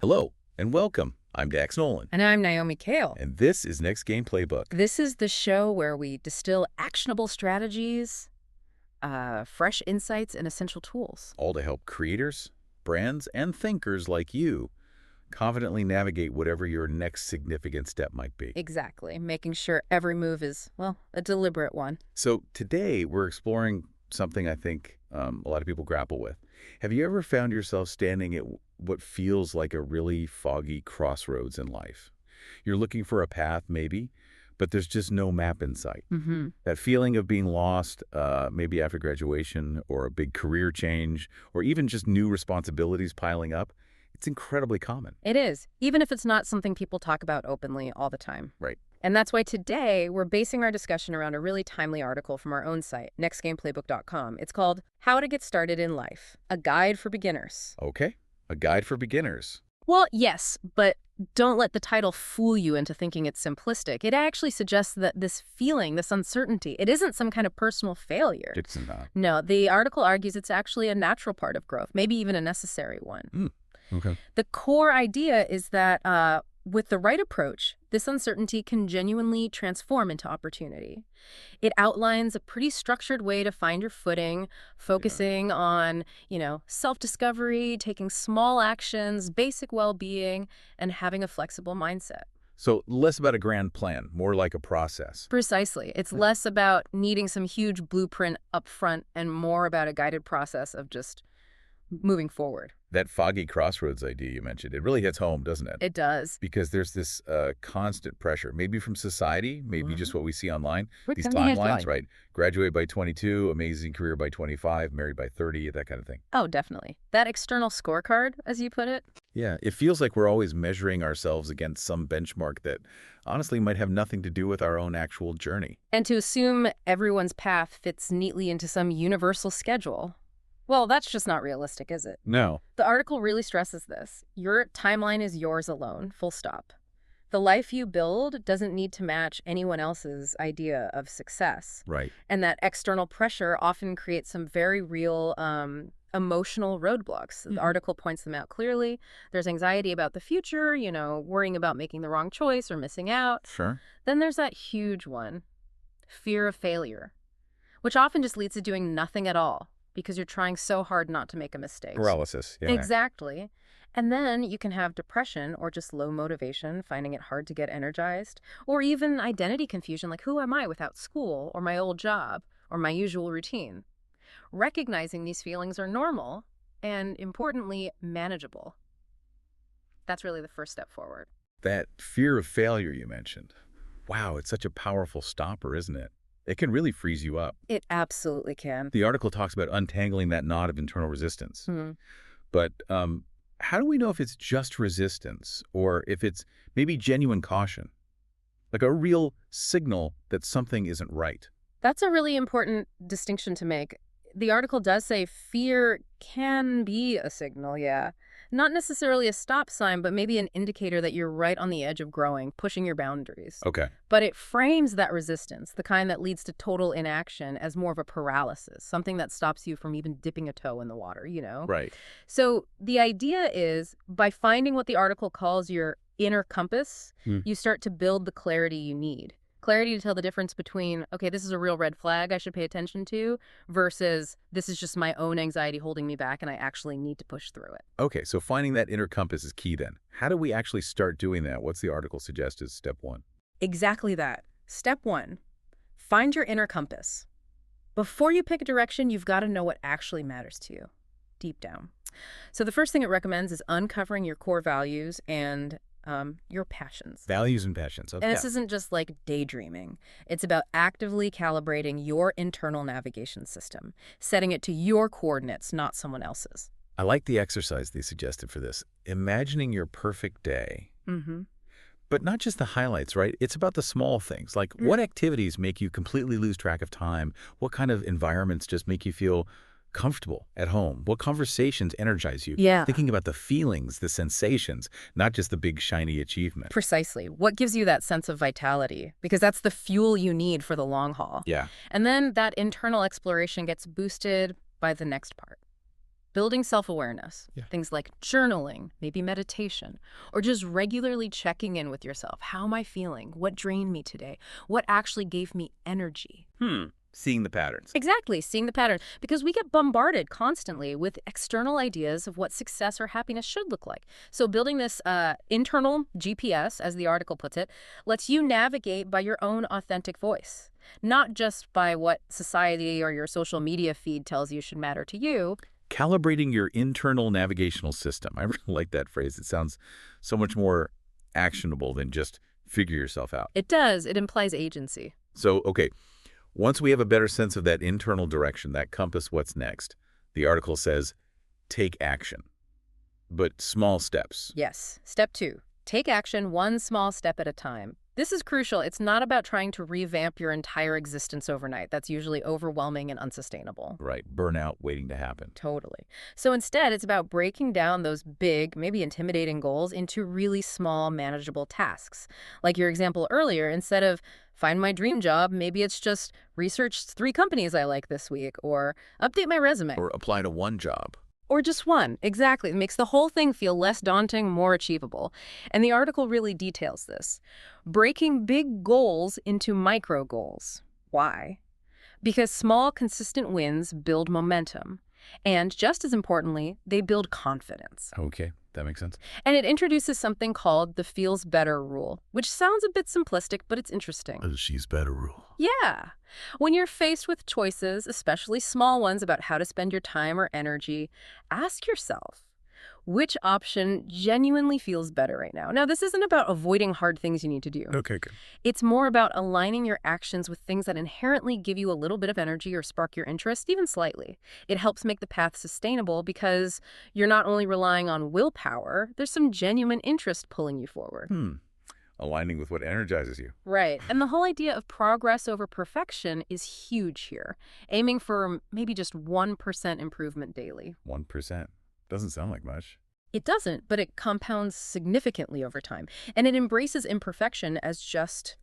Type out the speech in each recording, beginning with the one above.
Hello and welcome. I'm Dax Nolan, And I'm Naomi Kale. and this is Next Game Playbook. This is the show where we distill actionable strategies, fresh insights, and essential tools. All to help creators, brands, and thinkers like you confidently navigate whatever your next significant step might be. Exactly. Making sure every move is, well, a deliberate one. So today we're exploring something I think a lot of people grapple with. Have you ever found yourself standing at what feels like a really foggy crossroads in life? You're looking for a path, maybe, but there's just no map in sight. Mm-hmm. That feeling of being lost, maybe after graduation or a big career change, or even just new responsibilities piling up, it's incredibly common. It is, even if it's not something people talk about openly all the time. Right. And that's why today we're basing our discussion around a really timely article from our own site, nextgameplaybook.com. It's called How to Get Started in Life, a Guide for Beginners. Okay, a guide for beginners. Well, yes, but don't let the title fool you into thinking it's simplistic. It actually suggests that this feeling, this uncertainty, it isn't some kind of personal failure. It's not. No, the article argues it's actually a natural part of growth, maybe even a necessary one. Okay. The core idea is that with the right approach, this uncertainty can genuinely transform into opportunity. It outlines a pretty structured way to find your footing, focusing on, self-discovery, taking small actions, basic well-being, and having a flexible mindset. So less about a grand plan, more like a process. Precisely. It's less about needing some huge blueprint up front and more about a guided process of just moving forward. That foggy crossroads idea you mentioned, it really hits home, doesn't it? It does. Because there's this constant pressure, maybe from society, maybe just what we see online. These From the headline. timelines, right? Graduate by 22, amazing career by 25, married by 30, that kind of thing. Oh, definitely. That external scorecard, as you put it. Yeah, it feels like we're always measuring ourselves against some benchmark that honestly might have nothing to do with our own actual journey. And to assume everyone's path fits neatly into some universal schedule. Well, that's just not realistic, is it? No. The article really stresses this. Your timeline is yours alone, full stop. The life you build doesn't need to match anyone else's idea of success. Right. And that external pressure often creates some very real emotional roadblocks. The article points them out clearly. There's anxiety about the future, worrying about making the wrong choice or missing out. Sure. Then there's that huge one, fear of failure, which often just leads to doing nothing at all because you're trying so hard not to make a mistake. Paralysis. Yeah. Exactly. And then you can have depression or just low motivation, finding it hard to get energized, or even identity confusion, like who am I without school or my old job or my usual routine? Recognizing these feelings are normal and, importantly, manageable. That's really the first step forward. That fear of failure you mentioned. Wow, it's such a powerful stopper, isn't it? It can really freeze you up. It absolutely can. The article talks about untangling that knot of internal resistance. Hmm. But how do we know if it's just resistance or if it's maybe genuine caution? Like a real signal that something isn't right. That's a really important distinction to make. The article does say fear can be a signal, yeah. Not necessarily a stop sign, but maybe an indicator that you're right on the edge of growing, pushing your boundaries. Okay. But it frames that resistance, the kind that leads to total inaction, as more of a paralysis, something that stops you from even dipping a toe in the water, Right. So the idea is, by finding what the article calls your inner compass, you start to build the clarity you need. Clarity to tell the difference between, okay, this is a real red flag I should pay attention to, versus this is just my own anxiety holding me back and I actually need to push through it. Okay, so finding that inner compass is key then. How do we actually start doing that? What's the article suggest is step one? Exactly that. Step one, find your inner compass. Before you pick a direction, you've got to know what actually matters to you, deep down. So the first thing it recommends is uncovering your core values and your passions. Values and passions. Okay. And this isn't just like daydreaming. It's about actively calibrating your internal navigation system, setting it to your coordinates, not someone else's. I like the exercise they suggested for this. Imagining your perfect day. Mm-hmm. But not just the highlights, right? It's about the small things. Like what activities make you completely lose track of time? What kind of environments just make you feel comfortable at home? What conversations energize you? Yeah. Thinking about the feelings, the sensations, not just the big shiny achievement. Precisely. What gives you that sense of vitality? Because that's the fuel you need for the long haul. Yeah. And then that internal exploration gets boosted by the next part, Building self-awareness, Yeah. things like journaling, maybe meditation, or just regularly checking in with yourself. How am I feeling? What drained me today? What actually gave me energy? Seeing the patterns. Exactly, seeing the pattern. Because we get bombarded constantly with external ideas of what success or happiness should look like. So building this internal GPS, as the article puts it, lets you navigate by your own authentic voice, not just by what society or your social media feed tells you should matter to you. Calibrating your internal navigational system. I really like that phrase. It sounds so much more actionable than just figure yourself out. It does. It implies agency. So, okay, once we have a better sense of that internal direction, that compass, what's next? The article says, take action, but small steps. Yes. Step 2. Take action one small step at a time. This is crucial. It's not about trying to revamp your entire existence overnight. That's usually overwhelming and unsustainable. Right, burnout waiting to happen. Totally. So instead, it's about breaking down those big, maybe intimidating goals into really small, manageable tasks. Like your example earlier, instead of find my dream job, maybe it's just research 3 companies I like this week, or update my resume. Or apply to one job. Or just one. Exactly. It makes the whole thing feel less daunting, more achievable. And the article really details this. Breaking big goals into micro goals. Why? Because small, consistent wins build momentum. And just as importantly, they build confidence. Okay, that makes sense. And it introduces something called the feels better rule, which sounds a bit simplistic, but it's interesting. She's better rule. Yeah. When you're faced with choices, especially small ones about how to spend your time or energy, ask yourself, which option genuinely feels better right now? Now, this isn't about avoiding hard things you need to do. Okay, good. It's more about aligning your actions with things that inherently give you a little bit of energy or spark your interest, even slightly. It helps make the path sustainable because you're not only relying on willpower, there's some genuine interest pulling you forward. Aligning with what energizes you. Right. And the whole idea of progress over perfection is huge here, aiming for maybe just 1% improvement daily. 1%. Doesn't sound like much. It doesn't, but it compounds significantly over time. And it embraces imperfection as just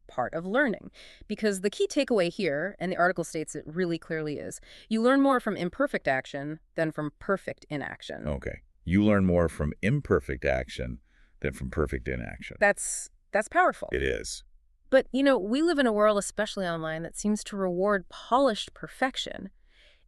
part of learning. Because the key takeaway here, and the article states it really clearly is, you learn more from imperfect action than from perfect inaction. Okay. You learn more from imperfect action than from perfect inaction. That's powerful. It is. But, you know, we live in a world, especially online, that seems to reward polished perfection.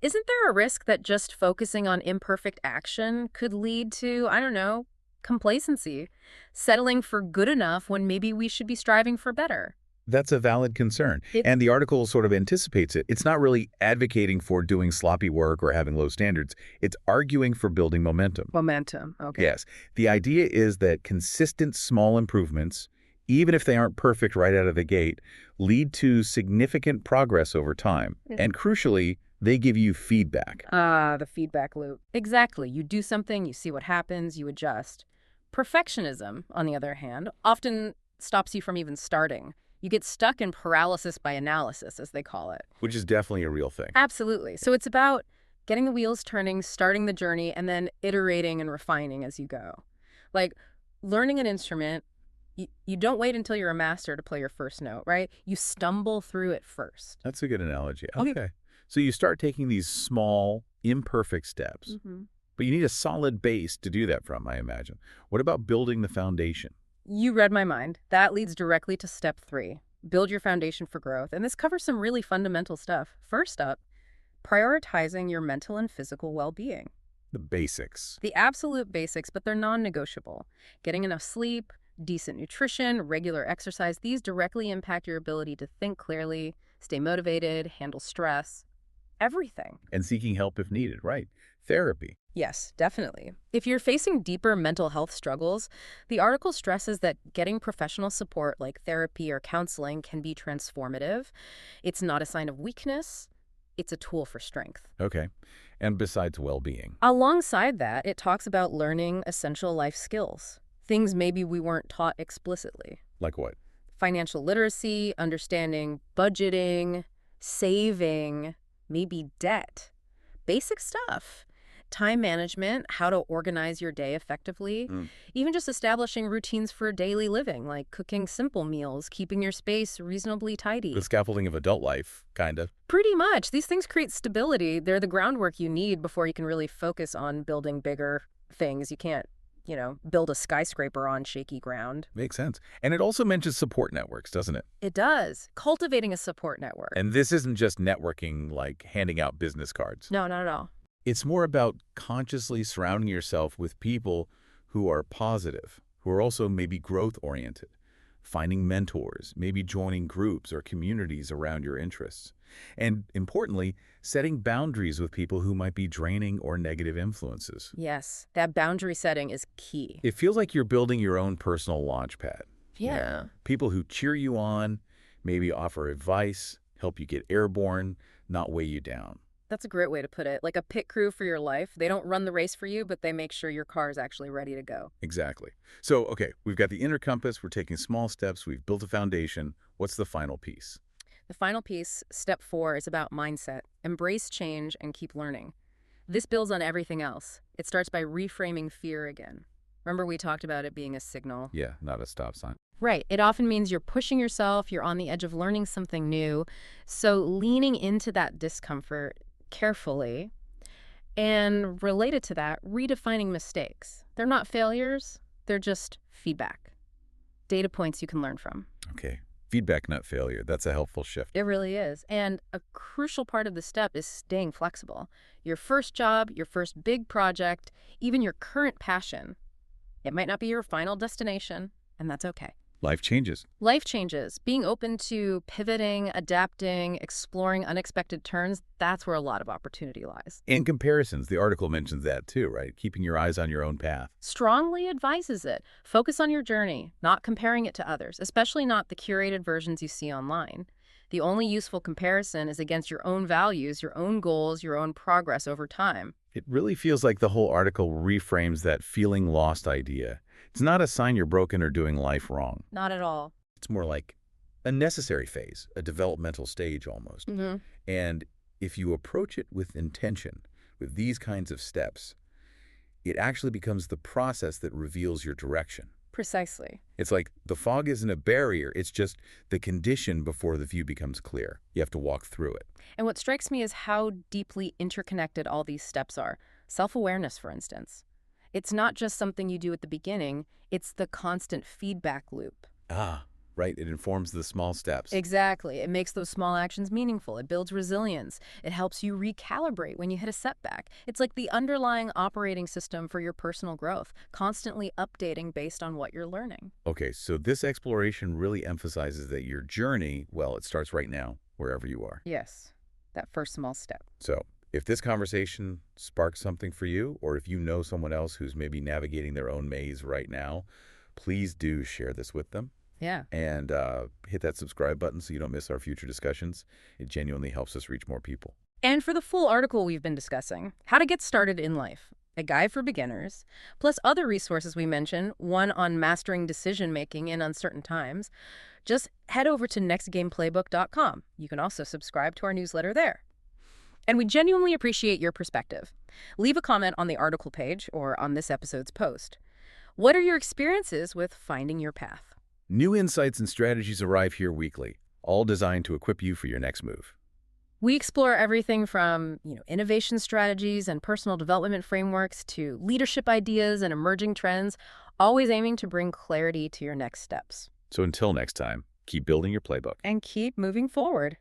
Isn't there a risk that just focusing on imperfect action could lead to, I don't know, complacency, settling for good enough when maybe we should be striving for better? That's a valid concern. And the article sort of anticipates it. It's not really advocating for doing sloppy work or having low standards. It's arguing for building momentum. Momentum, okay. Yes. The idea is that consistent small improvements, even if they aren't perfect right out of the gate, lead to significant progress over time. And crucially, they give you feedback. The feedback loop. Exactly. You do something, you see what happens, you adjust. Perfectionism, on the other hand, often stops you from even starting. You get stuck in paralysis by analysis, as they call it. Which is definitely a real thing. Absolutely. So it's about getting the wheels turning, starting the journey, and then iterating and refining as you go. Like learning an instrument, you don't wait until you're a master to play your first note, right? You stumble through it first. That's a good analogy. Okay. So you start taking these small, imperfect steps, but you need a solid base to do that from, I imagine. What about building the foundation? You read my mind. That leads directly to step 3. Build your foundation for growth. And this covers some really fundamental stuff. First up, prioritizing your mental and physical well-being. The basics. The absolute basics, but they're non-negotiable. Getting enough sleep, decent nutrition, regular exercise, these directly impact your ability to think clearly, stay motivated, handle stress, everything. And seeking help if needed, right? Therapy. Yes, definitely. If you're facing deeper mental health struggles, the article stresses that getting professional support like therapy or counseling can be transformative. It's not a sign of weakness. It's a tool for strength. Okay. And besides well-being. Alongside that, it talks about learning essential life skills, things maybe we weren't taught explicitly. Like what? Financial literacy, understanding budgeting, saving, maybe debt. Basic stuff. Time management, how to organize your day effectively, Mm. even just establishing routines for daily living, like cooking simple meals, keeping your space reasonably The tidy. scaffolding of adult life, kind of. Pretty much. These things create stability. They're the groundwork you need before you can really focus on building bigger things. You can't, build a skyscraper on shaky ground. Makes sense. And it also mentions support networks, doesn't it? It does. Cultivating a support network. And this isn't just networking like handing out business cards. No, not at all. It's more about consciously surrounding yourself with people who are positive, who are also maybe growth-oriented, finding mentors, maybe joining groups or communities around your interests. And importantly, setting boundaries with people who might be draining or negative influences. Yes, that boundary setting is key. It feels like you're building your own personal launch pad. Yeah. People who cheer you on, maybe offer advice, help you get airborne, not weigh you down. That's a great way to put it. Like a pit crew for your life. They don't run the race for you, but they make sure your car is actually ready to go. Exactly. So, okay, we've got the inner compass, we're taking small steps, we've built a foundation. What's the final piece? The final piece, step 4, is about mindset. Embrace change and keep learning. This builds on everything else. It starts by reframing fear again. Remember we talked about it being a signal? Yeah, not a stop sign. Right. It often means you're pushing yourself, you're on the edge of learning something new. So leaning into that discomfort carefully, and related to that, redefining mistakes. They're not failures, they're just feedback. Data points you can learn from. Okay, feedback, not failure. That's a helpful shift. It really is. And a crucial part of the step is staying flexible. Your first job, your first big project, even your current passion, it might not be your final destination, and that's okay. Life changes. Life changes. Being open to pivoting, adapting, exploring unexpected turns, that's where a lot of opportunity lies. And comparisons, the article mentions that too, right? Keeping your eyes on your own path. Strongly advises it. Focus on your journey, not comparing it to others, especially not the curated versions you see online. The only useful comparison is against your own values, your own goals, your own progress over time. It really feels like the whole article reframes that feeling lost idea. It's not a sign you're broken or doing life wrong. Not at all. It's more like a necessary phase, a developmental stage almost. Mm-hmm. And if you approach it with intention, with these kinds of steps, it actually becomes the process that reveals your direction. Precisely. It's like the fog isn't a barrier, it's just the condition before the view becomes clear. You have to walk through it. And what strikes me is how deeply interconnected all these steps are. Self-awareness, for instance. It's not just something you do at the beginning, it's the constant feedback loop. Ah, right. It informs the small steps. Exactly. It makes those small actions meaningful. It builds resilience. It helps you recalibrate when you hit a setback. It's like the underlying operating system for your personal growth, constantly updating based on what you're learning. Okay, so this exploration really emphasizes that your journey, well, it starts right now, wherever you are. Yes, that first small step. So if this conversation sparks something for you, or if you know someone else who's maybe navigating their own maze right now, please do share this with them. Yeah. And hit that subscribe button so you don't miss our future discussions. It genuinely helps us reach more people. And for the full article we've been discussing, how to get started in life, a guide for beginners, plus other resources we mention, one on mastering decision-making in uncertain times, just head over to nextgameplaybook.com. You can also subscribe to our newsletter there. And we genuinely appreciate your perspective. Leave a comment on the article page or on this episode's post. What are your experiences with finding your path? New insights and strategies arrive here weekly, all designed to equip you for your next move. We explore everything from, innovation strategies and personal development frameworks to leadership ideas and emerging trends, always aiming to bring clarity to your next steps. So until next time, keep building your playbook. And keep moving forward.